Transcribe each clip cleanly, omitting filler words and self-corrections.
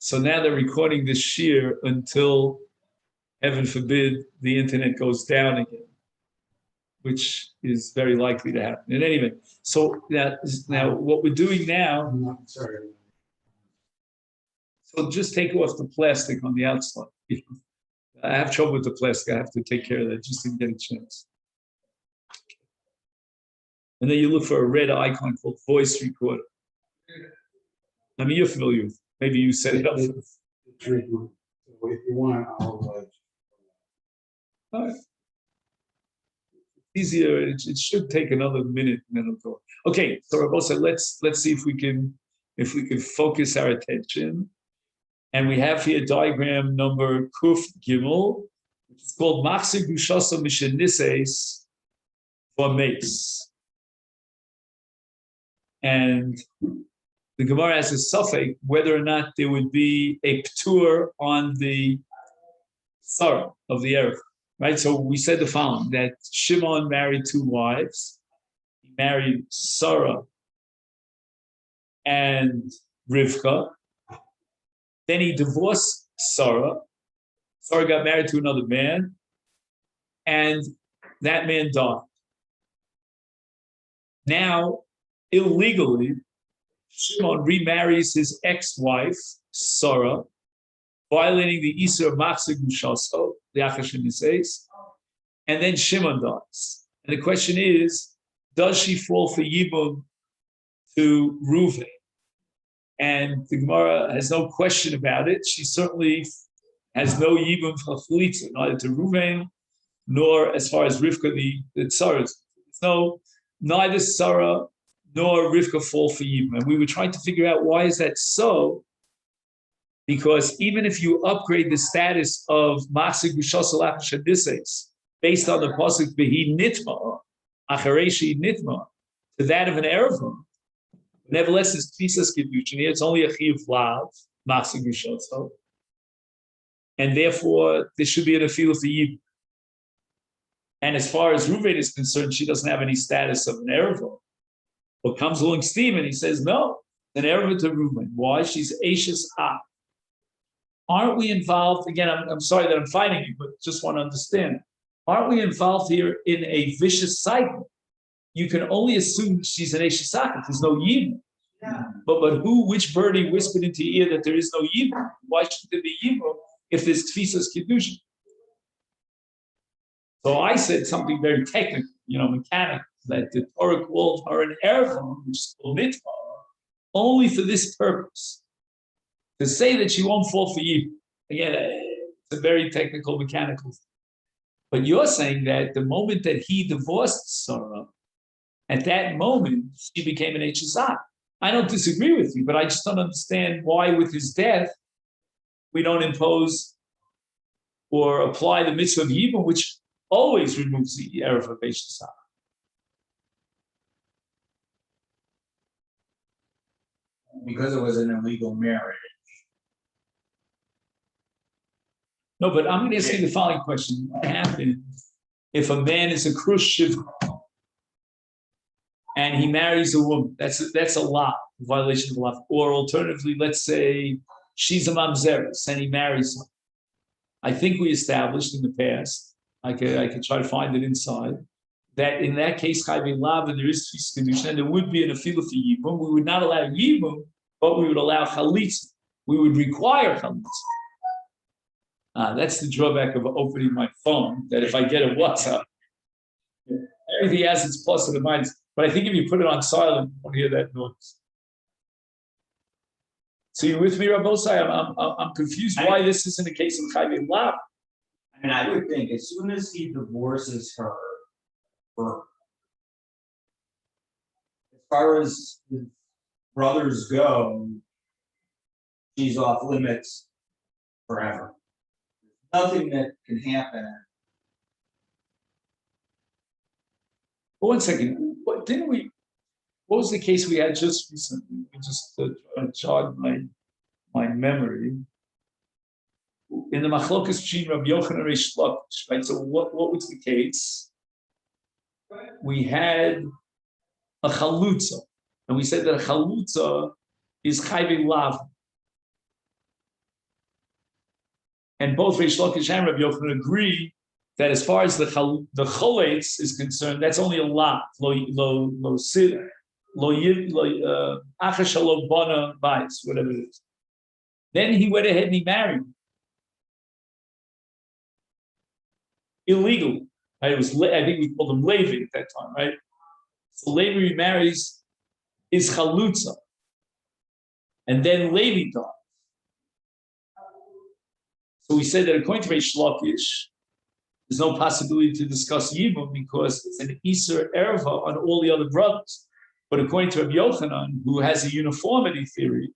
So now they're recording this shiur until, heaven forbid, the internet goes down again, which is very likely to happen. In any event, so now what we're doing now. Sorry. So just take off the plastic on the outside. I have trouble with the plastic. I have to take care of that. Just didn't get a chance. And then you look for a red icon called voice recorder. I mean, you're familiar with it. Maybe you set it up. If you want, I'll. All right. Easier. It should take another minute and then it'll go. Okay, so Rabosa, let's see if we can focus our attention. And we have here diagram number Kuf Gimel, which is called Machzir Gushasa Mishenises for Mace. And the Gemara has a suffix whether or not there would be a ptur on the Sarah of the Erev. Right? So we said the following, that Shimon married two wives. He married Sarah and Rivka. Then he divorced Sarah. Sarah got married to another man, and that man died. Now, illegally, Shimon remarries his ex-wife, Sarah, violating the Isur of Machzir Gushaso, the Achashim says, and then Shimon dies. And the question is, does she fall for Yibum to Reuven? And the Gemara has no question about it. She certainly has no Yibum for Chalitza, neither to Reuven, nor as far as Rivka, the Tzara. So neither Sarah nor Rivka fall for Yibum. And we were trying to figure out why is that so, because even if you upgrade the status of Machzir Gushasel Achashadises based on the pasuk Behi Nitma, Achareshi Nitma, to that of an Erevim, nevertheless, it's Tfisas Kedushin. It's only a Chiv Lav, Machzir Gushasel, and therefore there should be an appeal of the Yibum. And as far as Reuven is concerned, she doesn't have any status of an Erevim. But comes along Steve and he says, no, an Erevim to Reuven. Why? She's Ashes Ah. Aren't we involved, again, I'm sorry that I'm fighting you, but just want to understand, aren't we involved here in a vicious cycle? You can only assume she's an Eshisaka, there's no Yibum. Yeah. But which birdie whispered into your ear that there is no Yibum? Why should there be Yibum if there's Tfisas Kedushin? So I said something very technical, mechanical, that the Torah called her an Erevim, which is called Nitma, only for this purpose. To say that she won't fall for you, again, it's a very technical, mechanical thing. But you're saying that the moment that he divorced Sarah, at that moment, she became an Hezak. I don't disagree with you, but I just don't understand why with his death, we don't impose or apply the mitzvah of Yibum, which always removes the erev of Hezak. Because it was an illegal marriage. No, but I'm going to ask you the following question. What happens if a man is a Khrushchev and he marries a woman? That's a lot, violation of the law. Or alternatively, let's say she's a mamzeres and he marries her. I think we established in the past, I could try to find it inside, that in that case, chayvei lav, and there is tfis kedushin, and there would be an afila for yibum. We would not allow yibum, but we would allow chalitza. We would require chalitza. That's the drawback of opening my phone, that if I get a WhatsApp, everything has its plus and minus. But I think if you put it on silent, you won't hear that noise. So you with me, Rabbosai? I'm confused why this isn't a case of chayvei lav. I mean, I would think as soon as he divorces her, as far as the brothers go, she's off limits forever. Nothing that can happen. Well, 1 second. What was the case we had just recently? Just jog my memory. In the machlokas between Rabbi Yochanan and Reish Lakish, right? So what was the case? We had a chalutza, and we said that a chalutza is chayvei lav. And both Reish Lakish and Rabbi Yochanan agree that as far as the choletz is concerned, that's only a lot. Whatever it is. Then he went ahead and he married illegally. Right? It was, I think we called him Levi at that time, right? So Levi remarries his chalutza, and then Levi died. So we said that according to Reish Lakish, there's no possibility to discuss Yibum because it's an Iser Erva on all the other brothers. But according to Rabbi Yochanan, who has a uniformity theory,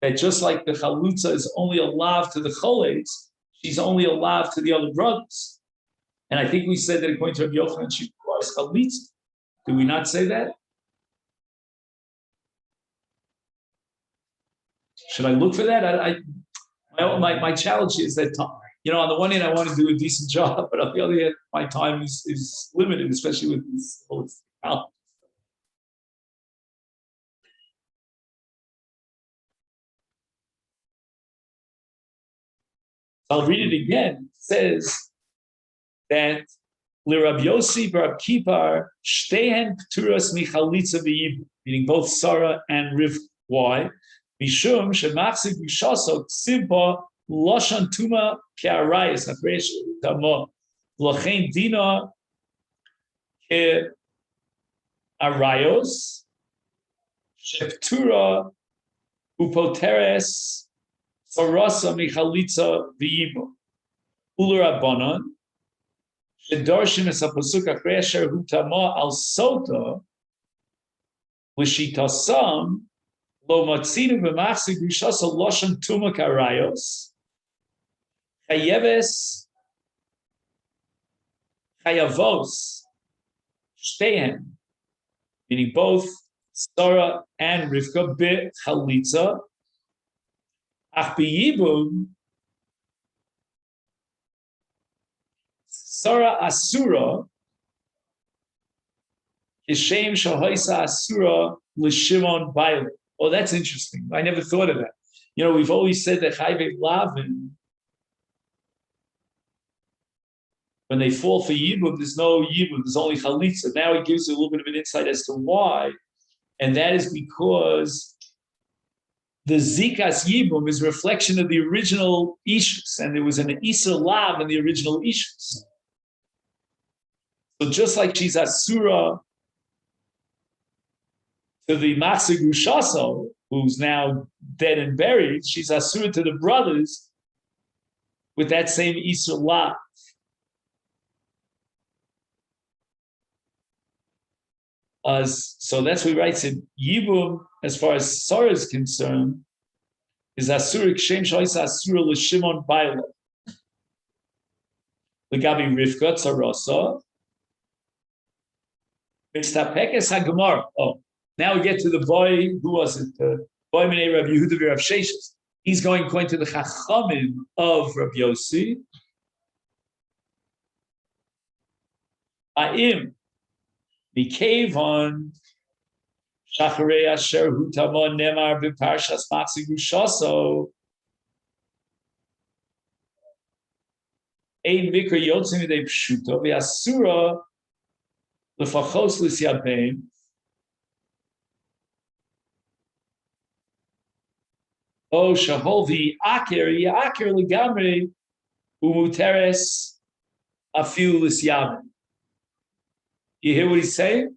that just like the Chalutza is only a lav to the Choletz, she's only a lav to the other brothers. And I think we said that according to Rabbi Yochanan, she requires Chalitza. Did we not say that? Should I look for that? My challenge is that, on the one hand, I want to do a decent job, but on the other hand, my time is limited, especially with this. So I'll read it again. It says that L'Rab Yossi Barab Kipar Shtehen Pturas Michalitza V'Yibum, meaning both Sarah and Rivka. Why? Mishum Shemachzik B'Shasok Tzibba Loshan Tuma Ke'arayis Hafresh Tamo Lochein Dina Ke'arayos Sheptura Upoteres Sarasa Michalitza V'Yibum Ulurabanan Shedorshin Es HaPasuk Achrei Asher Hu Tama Al Sota L'Shitasam Lo Matzinu B'Machzik B'Shasa Loshan Tuma Ke'arayos Chayeves Chayavos Shtehen, meaning both Sarah and Rivka be Chalitza. Ach b'Yibum Sarah Asura Kishem Shahoisa Asura L'Shimon Baila. Oh, that's interesting. I never thought of that. We've always said that Chayve Lavin, when they fall for Yibum, there's no Yibum, there's only Chalitza. Now he gives a little bit of an insight as to why. And that is because the Zikas Yibum is a reflection of the original Ishus, and there was an Isra Lav in the original Ishus. So just like she's Asura to the Machzik Rushaso, who's now dead and buried, she's Asura to the brothers with that same Isra Lav. So that's what he writes in Yibum, as far as Sarah is concerned, is Asura Kshem Shoisa Asura L'Shimon Baila. L'Gabi Rivka Tzarasa. Mistapekes HaGemara. Oh, now we get to the boy, who was it? The boy Menei Rabbi Yehuda Rav Sheshes. He's going to the Chachamim of Rabbi Yossi. Ha'im Mikevon Shacharei Asher Hutamon Nemar B'Parshas Machzik Rushaso Ein Mikra Yotzim Yidei Pshuto V'Asura L'Fachos L'Syabein O Shahol V'Aker L'Gamrei U'Muteres Afiu L'Syabein. You hear what he's saying?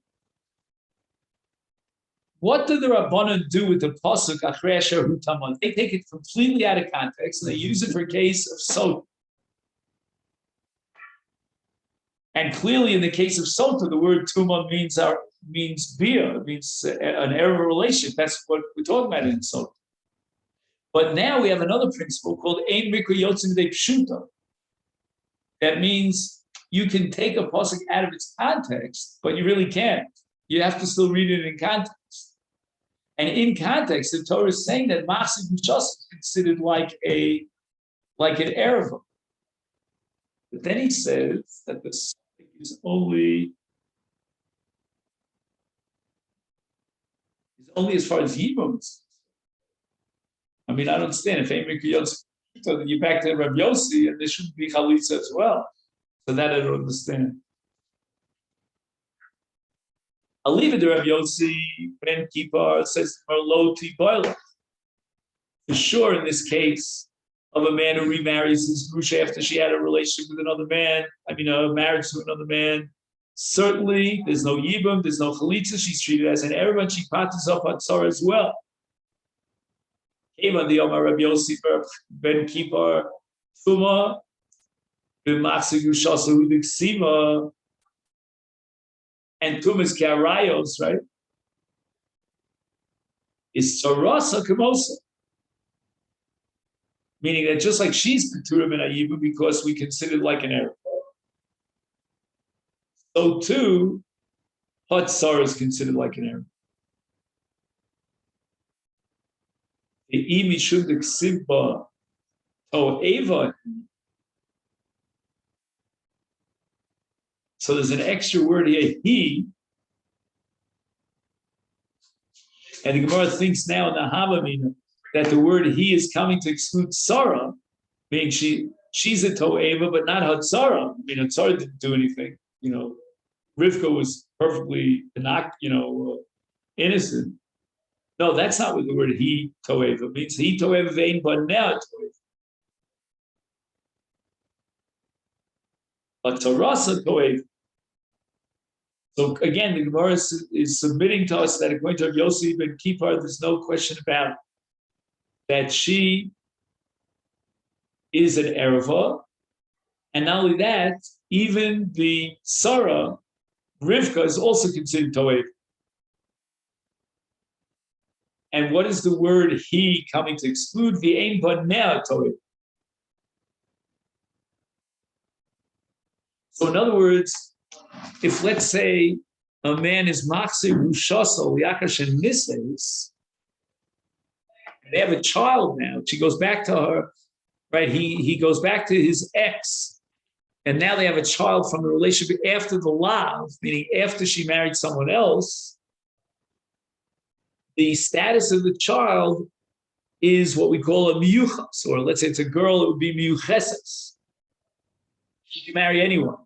What do the Rabbanan do with the pasuk Achrei Asher Hu Tamon? They take it completely out of context and they use it for a case of Sota. And clearly, in the case of Sota, the word Tumah means bia, means an error relation. That's what we're talking about in Sota. But now we have another principle called Ein Mikra Yotzim Dei Pshuta. That means you can take a pasuk out of its context, but you really can't. You have to still read it in context. And in context, the Torah is saying that Machzik B'Shas is considered like an erva. But then he says that the suffix is only as far as Yibum. I mean, I don't understand if Ein Mikra Yotzim So you're back to Rabbi Yossi, and there should be chalitza as well. So that I don't understand. I'll leave it to Rabbi Yossi Ben Kippur says Merloti Boiler. For sure, in this case of a man who remarries his grusha after she had a relationship with another man, a marriage to another man, certainly there's no yibum, there's no chalitza, she's treated as an erva, and she parties up on tzara as well. Came on the Omar Rabbi Yossi Ben Kippur, Tuma, B'machsigu Shasahudik Sima, and Tumas Karayos, right? Is Sarasa Kamosa. Meaning that just like she's Keturim and Ayibu because we consider it like an error. So too, Hatzar is considered like an error. The Imishundik Simba To Eva. So there's an extra word here, he. And the Gemara thinks now in the Havamina that the word he is coming to exclude Sarah, meaning she's a To'eva, but not Hatzara. Hatzara didn't do anything. Rivka was perfectly innocent. No, that's not what the word he To'eva means. He To'eva vein, but now To'eva. But Tarasa To'eva. So again, the Gemara is submitting to us that according to Rabbi Yossi ben Kippur, there's no question about it, that she is an erva, and not only that, even the Sarah, Rivka, is also considered To'ev. And what is the word he coming to exclude? The aim but now To'ev. So in other words, if let's say a man is machzir rushasa liakash and nises, they have a child now. She goes back to her, right? He goes back to his ex, and now they have a child from the relationship after the lav, meaning after she married someone else. The status of the child is what we call a miyuchas, or let's say it's a girl, it would be miyucheses. She can marry anyone.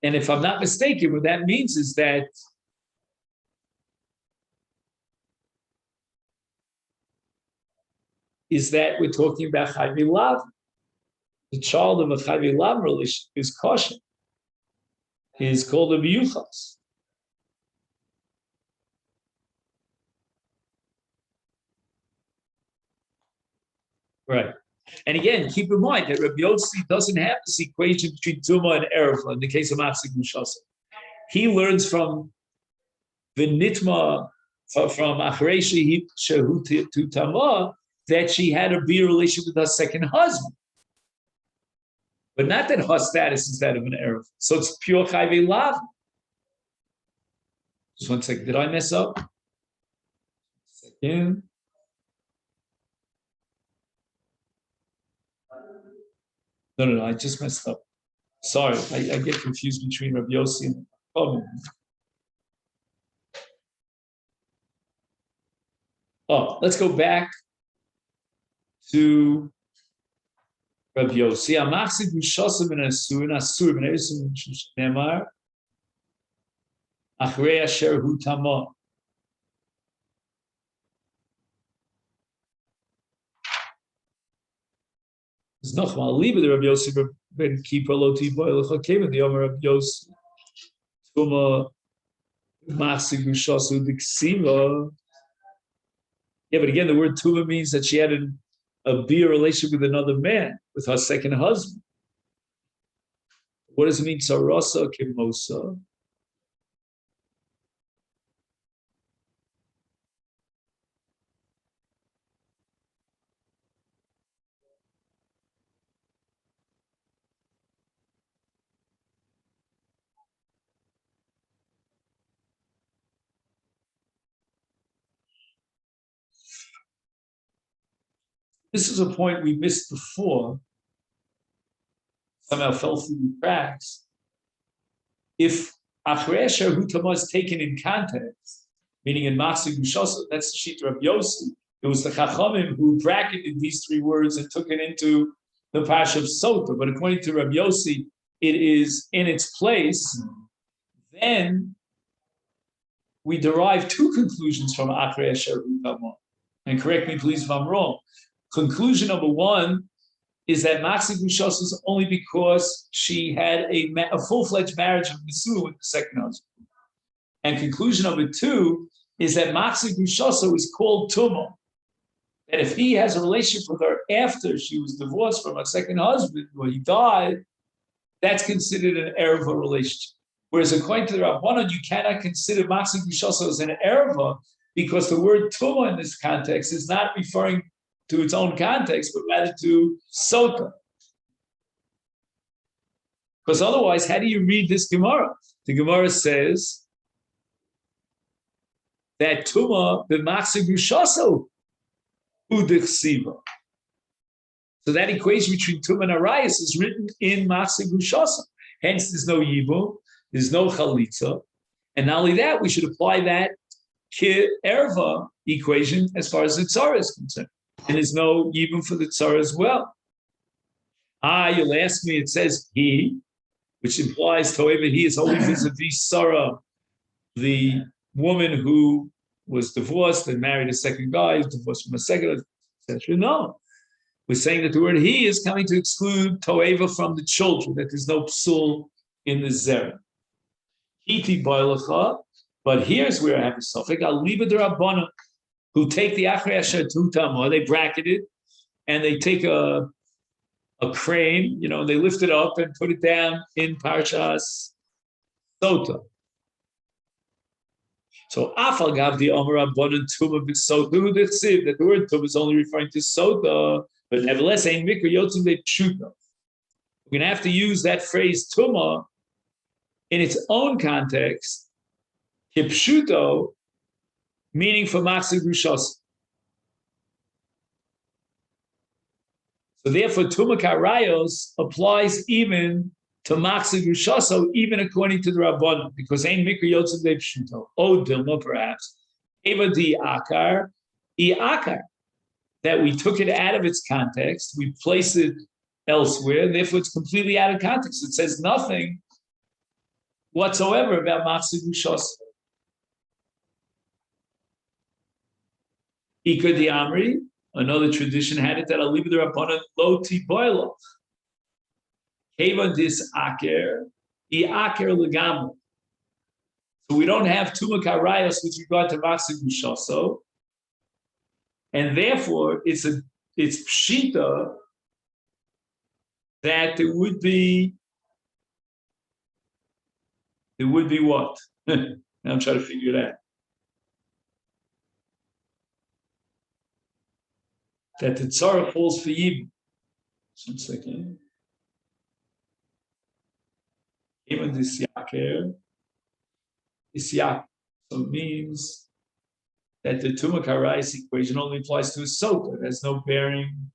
And if I'm not mistaken, what that means is that we're talking about Chayvi Lav. The child of a Chayvi Lav relationship is kosher. He is called a Miyuchas. Right. And again, keep in mind that Rabbi Yossi doesn't have this equation between Tuma and Erev in the case of Machzik Mushasa. He learns from the Nitma, from Achrei Shehu to Tama, that she had a beer relationship with her second husband. But not that her status is that of an Erev. So it's pure Chayvei Lav. Just 1 second. Did I mess up? Second. No, I just messed up. Sorry, I get confused between Rabbi Yossi and Chachamim. Let's go back to Rabbi Yossi. Amachzik v'shosim and asur and eresim nemar achrei asher hu tamah. There's no I'll leave it to Rabbi Yossi ben Kippur loti boil came in the Omer Rabbi Yossi Tuma Masechet Shasu Diksiva. Yeah, but again, the word Tuma means that she had a beer relationship with another man, with her second husband. What does it mean? Sarasa Kimosa. This is a point we missed before, somehow fell through the cracks. If Achrei Asher Hu Tamah is taken in context, meaning in Matzah Gushasa, that's the Shita of Yossi. It was the Chachamim who bracketed these three words and took it into the Parsha of Sota. But according to Rabbi Yossi, it is in its place. Then we derive two conclusions from Achrei Asher Hutama. And correct me, please, if I'm wrong. Conclusion number one is that Matzah Gushasa is only because she had a full-fledged marriage of Nesua with the second husband. And conclusion number two is that Matzah Gushasa is called Tumah. That if he has a relationship with her after she was divorced from her second husband, or he died, that's considered an Ereva relationship. Whereas according to the Rabbanon, you cannot consider Matzah Gushasa as an Ereva because the word Tumah in this context is not referring to its own context, but rather to Sota. Because otherwise, how do you read this Gemara? The Gemara says that Tumah b'Matzah Gushasa u'dechsiva. So that equation between Tumah and Arayas is written in Matzah Gushasa. Hence, there's no Yibum, there's no Chalitza. And not only that, we should apply that Erva equation as far as the Tzara is concerned. And there's no Yibum for the Tzara as well. You'll ask me, it says he, which implies Toeva, he is only vis-a-vis Sarah, the woman who was divorced and married a second guy, who's divorced from a second, etc. No. We're saying that the word he is coming to exclude Toeva from the children, that there's no psul in the Zerah. Hiti Bailacha, but here's where I have a suffix. I'll leave it to Rabbana, who take the Achrei Asher Tutama, they bracket it, and they take a crane, they lift it up and put it down in Parshas Sota. So Afal Gav the Omer Rabbanan Tuma b'Sota U'Dechsiv, that the word Tuma is only referring to Sota, but nevertheless, Ein Mikra Yotzim Pshuta. We're going to have to use that phrase Tuma in its own context, Kipshuto, meaning for Matzah Gushasa. So therefore, Tuma Karayos applies even to Matzah Gushasa, even according to the Rabbanon, because Ein Mikra Yotzim Pshuto. O Dilma, perhaps. Eva di Akar, I Akar. That we took it out of its context, we placed it elsewhere, and therefore it's completely out of context. It says nothing whatsoever about Matzah Gushasa. Ika di Amri, another tradition had it that Aliba the Rabbanan lo tiboilo. Keva dis aker, I aker legam. So we don't have Tuma Karayos with regard to Matzah Gushasa. And therefore, it's pshita that there would be what? Now I'm trying to figure it out. That the tzara falls for Yibum. Just 1 second. Even this yaker, so it means that the Tuma Karayis equation only applies to a Sota. It has no bearing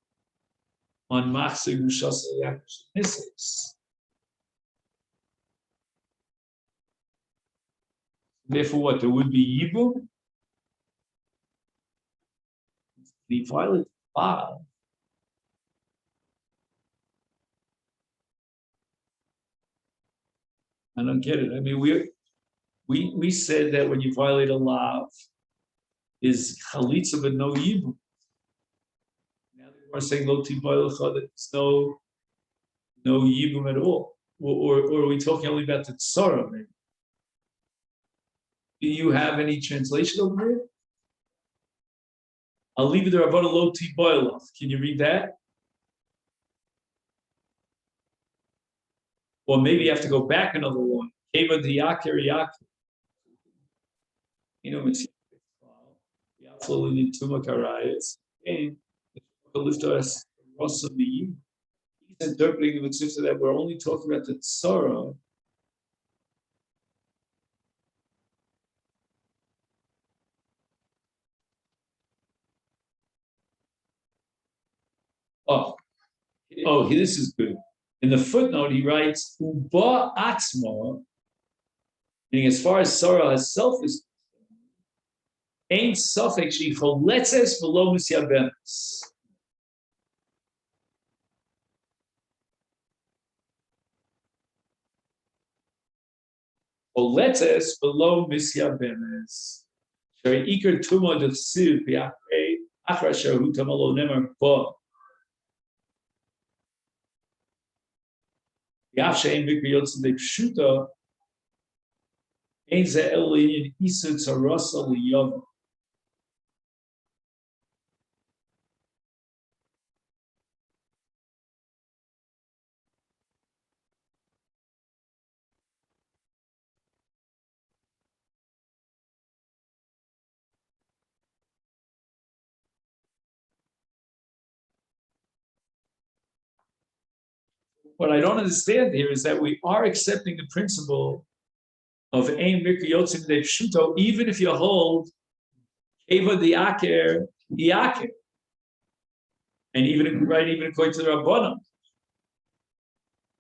on Matzah Gushasa Yakush. Therefore, what? There would be Yibum. The violet law. I don't get it. I mean, we said that when you violate a law, is chalitza but no yibum. Now they are saying lo tiboilecha, that there's no yibum at all, or are we talking only about the tzara? Maybe. Do you have any translation over here? I'll leave it there about a lo tiboilecha. Can you read that? Or maybe you have to go back another one. Keva diyaker yaker. It's absolutely Tuma Karayos. And lift us Rosavi. He's interpreting the mitzvah that we're only talking about the tzara. This is good. In the footnote, he writes, Uba Atzma, meaning as far as Sarah herself is concerned, Ain't suffix she choletzes below misyabenes. Choletzes below misyabenes. Shari iker tuma de siv bi'achei achra shahu tamalo nemer bo. Bi'afshein mikriyotz de pshuta. Ein ze elin isu tzarasa liyav. What I don't understand here is that we are accepting the principle of ein mikriyotzim de pshuto, even if you hold eva the aker, and even according to the Rabbanon.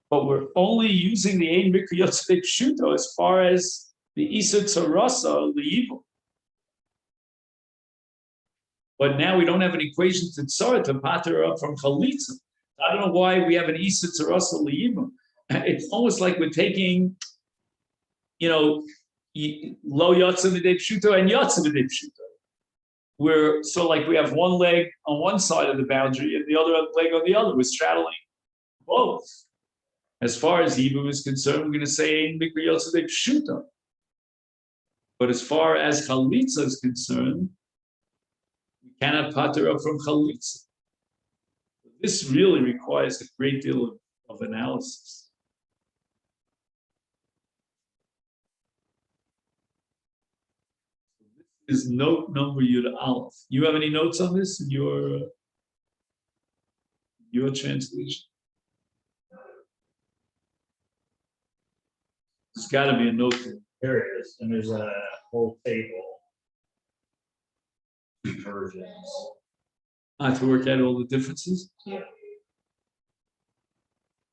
But we're only using the ein mikriyotzim de pshuto as far as the isur tzarasa le'ivul. But now we don't have an equation to tzara to pater up from chalitza. I don't know why we have an isur tzarasa le'ivul. It's almost like we're taking, lo yotzim de pshuto and yotzim de pshuto. We're so like we have one leg on one side of the boundary and the other leg on the other. We're straddling both. As far as Yibum is concerned, we're going to say ein mikra yotzim de pshuto. But as far as chalitza is concerned, we cannot pater up from chalitza. This really requires a great deal of analysis. This is note number Yud Aleph. You have any notes on this in your translation? There's got to be a note there. There it is, and there's a whole table. Versions. To work out all the differences? Yeah.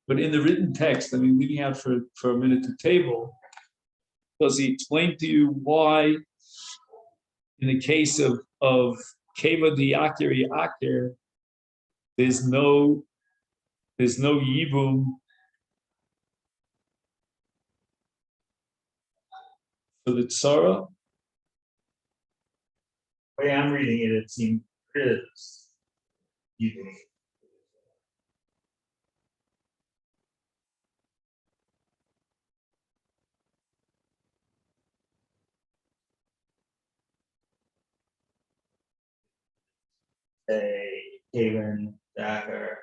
But in the written text, I mean, leaving out for a minute the table, does he explain to you why, in the case of Keva di Aker, there's no Yibum for the Tzara? The way I'm reading it, it seems is Yibum. Haven, Dacker,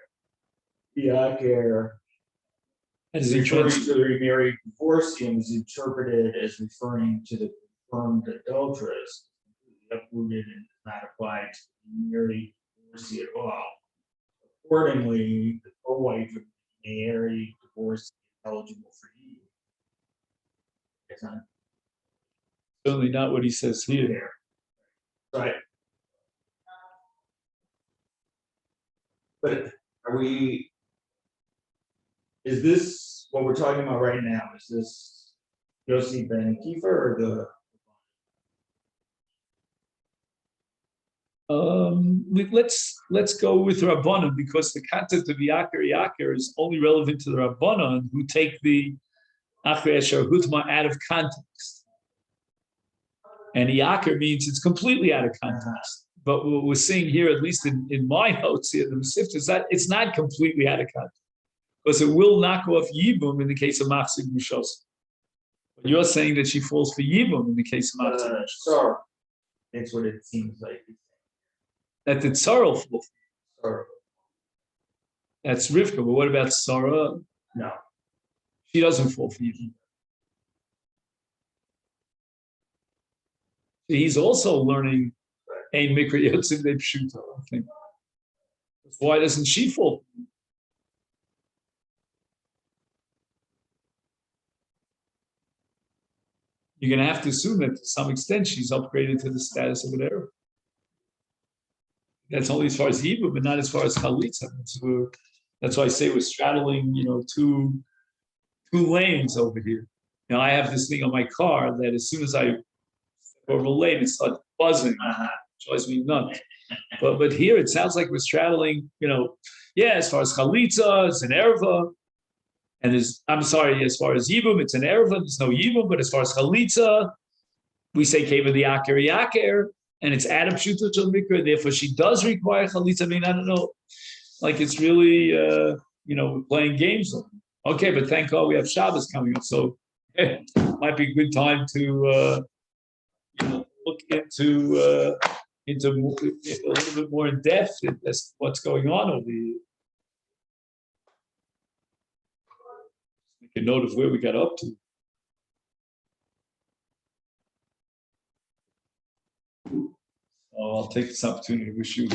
Diaker, As referring to the remarried divorcee is interpreted as referring to the confirmed adulteress, uprooted and not applied to the married divorcee at all. Accordingly, the co-wife of the married divorcee is eligible for you. It's not Certainly not what he says here. there. Right. But is this what we're talking about right now? Is this Yossi Ben Kiefer or the? Let's go with Rabbanon, because the concept of Yaker is only relevant to the Rabbanon who take the Achrei Asher Hutma out of context. And Yaker means it's completely out of context. But what we're seeing here, at least in my notes here, the Masechet, is that it's not completely out of context, because it will knock off Yibum in the case of Machzik Mushos. But you're saying that she falls for Yibum in the case of Machzik Mushos. Sorry. That's what it seems like. That the Tzara falls. Sorry. That's Rivka, but what about Sarah? No. She doesn't fall for Yibum. He's also learning Ein Mikra Yotzim de Pshuto, I think. Why doesn't she fall? You're going to have to assume that to some extent she's upgraded to the status of an error. That's only as far as Hebrew, but not as far as Chalitza. That's why I say we're straddling, two lanes over here. Now I have this thing on my car that as soon as I step over a lane, it starts buzzing, drives me nuts. But here it sounds like we're straddling, as far as chalitza, it's an erva. And I'm sorry, as far as yibum, it's an erva, there's no yibum, but as far as chalitza, we say keva the yaker, and it's adam shuta to mikra, therefore she does require chalitza. I mean, I don't know, like it's really, we're playing games. Okay, but thank God we have Shabbos coming up, so it might be a good time to look into a little bit more in depth as what's going on over here. Make a note of where we got up to. I'll take this opportunity to wish you